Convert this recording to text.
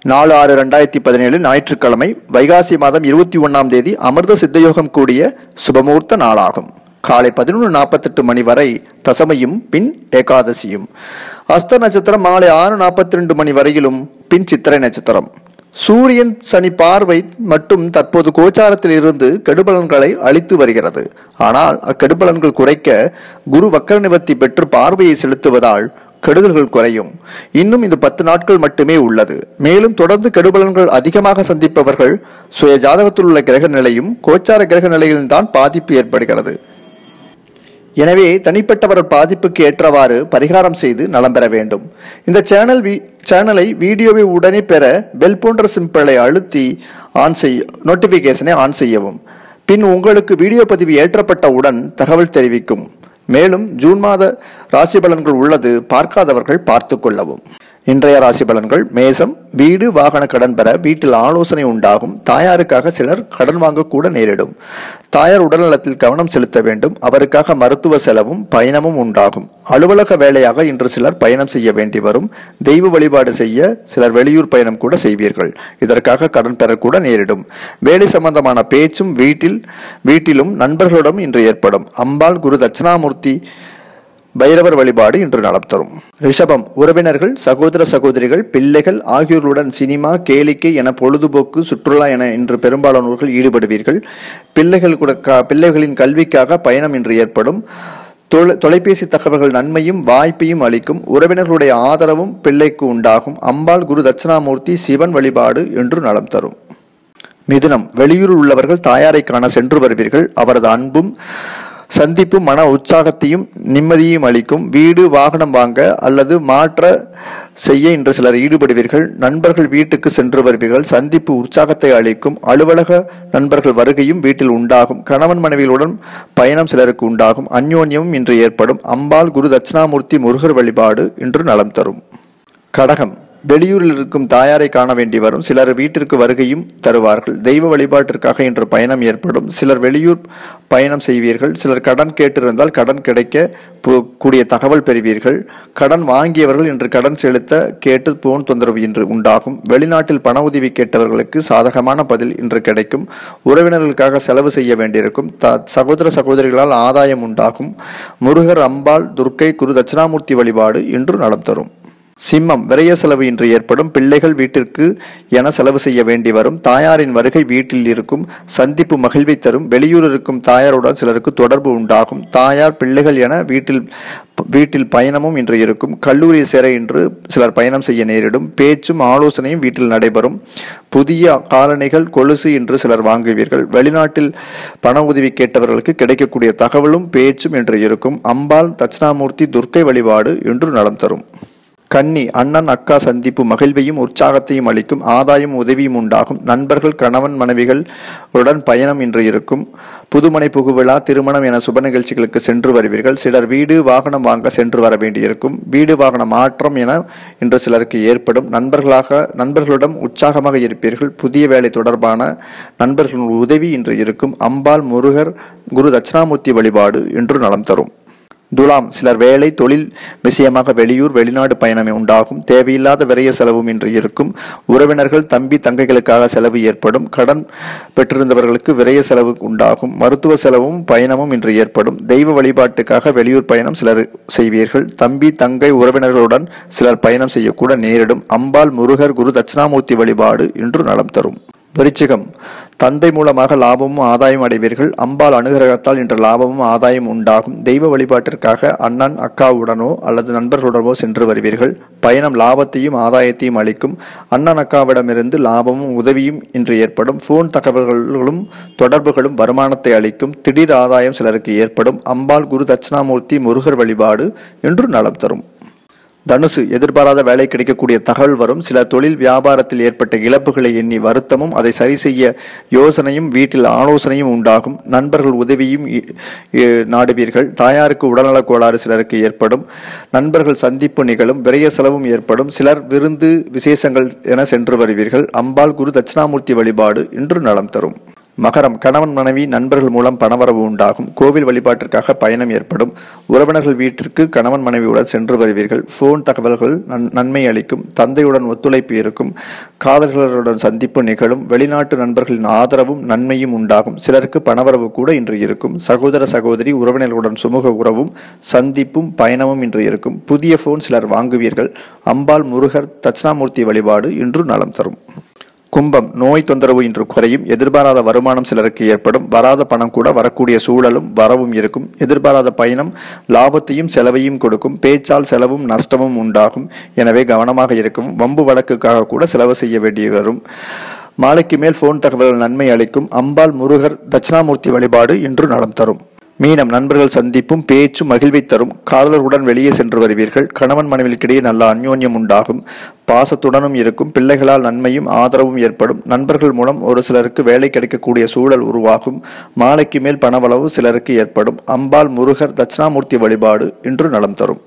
4/6/2017 ஞாயிற்றுக்கிழமை வைகாசி மாதம் 21ஆம் தேதி அமிர்த சித்தயோகம் கூடிய சுபமுகூர்த்த நாளாகும். காலை 11:48 மணி வரை தசமையும் பின் ஏகாதசியும். அஸ்த நட்சத்திரம் மாலை 6:42 மணி வரையிலும் பின் சித்திரை நட்சத்திரம். சூரியன் சனி பார்வை மட்டும் தற்போது கோச்சாரத்தில் இருந்து கெடுபலன்களை அளித்து வருகிறது. ஆனால் அக்கெடுபலன்கள் குறைக்க குரு வக்கர நிவர்த்தி பெற்று பார்வையை செலுத்துவதால் கெடுதல்கள் குறையும். இன்னும் இந்த 10 நாட்கள் மட்டுமே உள்ளது. மேலும் தொடர்ந்து கெடுபலன்கள் அதிகமாக சந்திப்பவர்கள் சுய ஜாதகத்தில் உள்ள கிரக நிலையும் கோச்சார கிரக நிலையில்தான் பாதிப்பு ஏற்படுகிறது. எனவே தனிப்பட்டவர் பாதிப்புக்கு ஏற்றவாறு பரிகாரம் செய்து நலம் பெற வேண்டும். இந்த சேனலை வீடியோவை உடனே பெற பெல் போன்ற சிம்பிளை அழுத்தி நோட்டிபிகேஷனை ஆன் செய்யவும். பின் உங்களுக்கு வீடியோ பதிவு ஏற்றப்பட்டவுடன் தகவல் தெரிவிக்கும். மேலும் ஜூன் மாத ராசி பலன்கள் உள்ளது, பார்க்காதவர்கள் பார்த்து கொள்ளவும். இன்றைய ராசி பலன்கள். மேசம். வீடு வாகன கடன் பெற வீட்டில் ஆலோசனை உண்டாகும். தாயாருக்காக சிலர் கடன் வாங்க கூட நேரிடும். தாயார் உடல்நலத்தில் கவனம் செலுத்த வேண்டும். அவருக்காக மருத்துவ செலவும் பயணமும் உண்டாகும். அலுவலக வேலையாக இன்று சிலர் பயணம் செய்ய வேண்டி வரும். தெய்வ வழிபாடு செய்ய சிலர் வெளியூர் பயணம் கூட செய்வீர்கள். இதற்காக கடன் பெற கூட நேரிடும். வேலை சம்பந்தமான பேச்சும் வீட்டிலும் நண்பர்களிடம் இன்று ஏற்படும். அம்பாள் குரு தட்சிணாமூர்த்தி பைரவர் வழிபாடு இன்று நலம் தரும். ரிஷபம். உறவினர்கள், சகோதர சகோதரிகள், பிள்ளைகள் ஆகியோருடன் சினிமா, கேளிக்கை என பொழுதுபோக்கு, சுற்றுலா என இன்று பெரும்பாலானோர்கள் ஈடுபடுவீர்கள். பிள்ளைகளின் கல்விக்காக பயணம் இன்று ஏற்படும். தொலைபேசி தகவல்கள் நன்மையும் வாய்ப்பையும் அளிக்கும். உறவினர்களுடைய ஆதரவும் பிள்ளைக்கு உண்டாகும். அம்பாள் குரு தட்சிணாமூர்த்தி சிவன் வழிபாடு இன்று நலம் தரும். மிதுனம். வெளியூரில் உள்ளவர்கள் தாயாரை காண சென்று வருவீர்கள். அவரது அன்பும் சந்திப்பு மன உற்சாகத்தையும் நிம்மதியையும் அளிக்கும். வீடு வாகனம் வாங்க அல்லது மாற்ற செய்ய இன்று சிலர் ஈடுபடுவீர்கள். நண்பர்கள் வீட்டுக்கு சென்று வருவீர்கள். சந்திப்பு உற்சாகத்தை அளிக்கும். அலுவலக நண்பர்கள் வருகையும் வீட்டில் உண்டாகும். கணவன் மனைவிகளுடன் பயணம் சிலருக்கு உண்டாகும். அந்யோன்யமும் இன்று ஏற்படும். அம்பாள் குரு தட்சிணாமூர்த்தி முருகர் வழிபாடு இன்று நலம் தரும். கடகம். வெளியூரில் இருக்கும் தாயாரை காண வேண்டி வரும். சிலர் வீட்டிற்கு வருகையும் தருவார்கள். தெய்வ வழிபாட்டிற்காக இன்று பயணம் ஏற்படும். சிலர் வெளியூர் பயணம் செய்வீர்கள். சிலர் கடன் கேட்டிருந்தால் கடன் கிடைக்க கூடிய தகவல் பெறுவீர்கள். கடன் வாங்கியவர்கள் இன்று கடன் செலுத்த கேட்டு போன் தொந்தரவு இன்று உண்டாகும். வெளிநாட்டில் பண உதவி கேட்டவர்களுக்கு சாதகமான பதில் இன்று கிடைக்கும். உறவினர்களுக்காக செலவு செய்ய வேண்டியிருக்கும். சகோதர சகோதரிகளால் ஆதாயம் உண்டாகும். முருகர், அம்பாள், துர்க்கை, குரு தட்சிணாமூர்த்தி வழிபாடு இன்று நலம் தரும். சிம்மம். விரைய செலவு இன்று ஏற்படும். பிள்ளைகள் வீட்டிற்கு என செலவு செய்ய வேண்டி வரும். தாயாரின் வருகை வீட்டில் இருக்கும். சந்திப்பு மகிழ்வை தரும். வெளியூர் இருக்கும் தாயாருடன் சிலருக்கு தொடர்பு உண்டாகும். தாயார், பிள்ளைகள் என வீட்டில் பயணமும் இன்று இருக்கும். கல்லூரி சேர இன்று சிலர் பயணம் செய்ய நேரிடும். பேச்சும் ஆலோசனையும் வீட்டில் நடைபெறும். புதிய காலணிகள், கொலுசு இன்று சிலர் வாங்குவீர்கள். வெளிநாட்டில் பண உதவி கேட்டவர்களுக்கு கிடைக்கக்கூடிய தகவலும் பேச்சும் இன்று இருக்கும். அம்பாள், தட்சிணாமூர்த்தி, துர்க்கை வழிபாடு இன்று நலம் தரும். கன்னி. அண்ணன் அக்கா சந்திப்பு மகிழ்வையும் உற்சாகத்தையும் அளிக்கும். ஆதாயம் உதவியும் உண்டாகும். நண்பர்கள், கணவன் மனைவிகளுடன் பயணம் இன்று இருக்கும். புதுமனை புகுவிழா, திருமணம் என சுப நிகழ்ச்சிகளுக்கு சென்று வருவீர்கள். சிலர் வீடு வாகனம் வாங்க சென்று வர வேண்டியிருக்கும். வீடு வாகன மாற்றம் என இன்று சிலருக்கு ஏற்படும். நண்பர்களிடம் உற்சாகமாக இருப்பீர்கள். புதிய வேலை தொடர்பான நண்பர்களின் உதவி இன்று இருக்கும். அம்பாள், முருகர், குரு தட்சிணாமூர்த்தி வழிபாடு இன்று நலம் தரும். துலாம். சிலர் வேலை தொழில் விஷயமாக வெளியூர் வெளிநாடு பயணம் உண்டாகும். தேவையில்லாத விரைய செலவும் இன்று இருக்கும். உறவினர்கள், தம்பி தங்கைகளுக்காக செலவு ஏற்படும். கடன் பெற்றிருந்தவர்களுக்கு விரைய செலவு உண்டாகும். மருத்துவ செலவும் பயணமும் இன்று ஏற்படும். தெய்வ வழிபாட்டுக்காக வெளியூர் பயணம் சிலர் செய்வீர்கள். தம்பி தங்கை உறவினர்களுடன் சிலர் பயணம் செய்யக்கூட நேரிடும். அம்பாள், முருகர், குரு தட்சிணாமூர்த்தி வழிபாடு இன்று நலம் தரும். விருச்சிகம். தந்தை மூலமாக லாபமும் ஆதாயம் அடைவீர்கள். அம்பாள் அனுகிரகத்தால் இன்று லாபமும் ஆதாயம் உண்டாகும். தெய்வ வழிபாட்டிற்காக அண்ணன் அக்காவுடனோ அல்லது நண்பர்களுடனோ சென்று வருவீர்கள். பயணம் லாபத்தையும் ஆதாயத்தையும் அளிக்கும். அண்ணன் அக்காவிடமிருந்து லாபமும் உதவியும் இன்று ஏற்படும். போன் தகவல்களும் தொடர்புகளும் வருமானத்தை அளிக்கும். திடீர் ஆதாயம் சிலருக்கு ஏற்படும். அம்பாள், குரு தட்சிணாமூர்த்தி, முருகர் வழிபாடு இன்று நலம் தரும். தனுசு. எதிர்பாராத வேலை கிடைக்கக்கூடிய தகவல் வரும். சில தொழில் வியாபாரத்தில் ஏற்பட்ட இழப்புகளை எண்ணி வருத்தமும் அதை சரி செய்ய யோசனையும் வீட்டில் ஆலோசனையும் உண்டாகும். நண்பர்கள் உதவியும் நாடுவீர்கள். தாயாருக்கு உடல்நலக் கோளாறு சிலருக்கு ஏற்படும். நண்பர்கள் சந்திப்பு நிகழும். விரைய செலவும் ஏற்படும். சிலர் விருந்து விசேஷங்கள் என சென்று வருவீர்கள். அம்பாள், குரு தட்சிணாமூர்த்தி வழிபாடு இன்று நலம் தரும். மகரம், கணவன் மனைவி நண்பர்கள் மூலம் பணவரவு உண்டாகும். கோவில் வழிபாட்டிற்காக பயணம் ஏற்படும். உறவினர்கள் வீட்டிற்கு கணவன் மனைவியுடன் சென்று வருவீர்கள். போன் தகவல்கள் நன்மை அளிக்கும். தந்தையுடன் ஒத்துழைப்பு இருக்கும். காதலர்களுடன் சந்திப்பு நிகழும். வெளிநாட்டு நண்பர்களின் ஆதரவும் நன்மையும் உண்டாகும். சிலருக்கு பணவரவு கூட இன்று இருக்கும். சகோதர சகோதரி உறவினர்களுடன் சுமூக உறவும் சந்திப்பும் பயணமும் இன்று இருக்கும். புதிய போன் சிலர் வாங்குவீர்கள். அம்பாள், முருகர், தட்சிணாமூர்த்தி வழிபாடு இன்று நலம் தரும். கும்பம், நோய் தொந்தரவு இன்று குறையும். எதிர்பாராத வருமானம் சிலருக்கு ஏற்படும். வராத பணம் கூட வரக்கூடிய சூழலும் வரவும் இருக்கும். எதிர்பாராத பயணம் லாபத்தையும் செலவையும் கொடுக்கும். பேச்சால் செலவும் நஷ்டமும் உண்டாகும். எனவே கவனமாக இருக்கவும். வம்பு வழக்குக்காக கூட செலவு செய்ய வேண்டி வரும். மாலைக்கு மேல் போன் தகவல்கள் நன்மை அளிக்கும். அம்பாள், முருகர், தட்சிணாமூர்த்தி வழிபாடு இன்று நலம் தரும். மீனம், நண்பர்கள் சந்திப்பும் பேச்சும் மகிழ்வை தரும். காதலருடன் வெளியே சென்று வருவீர்கள். கணவன் மனைவிக்கிடையே நல்ல அந்யோன்யம் உண்டாகும். பாசத்துடனும் இருக்கும். பிள்ளைகளால் நன்மையும் ஆதரவும் ஏற்படும். நண்பர்கள் மூலம் ஒரு சிலருக்கு வேலை கிடைக்கக்கூடிய சூழல் உருவாகும். மாலைக்கு மேல் பணவளவு சிலருக்கு ஏற்படும். அம்பாள், முருகர், தட்சிணாமூர்த்தி வழிபாடு இன்று நலம் தரும்.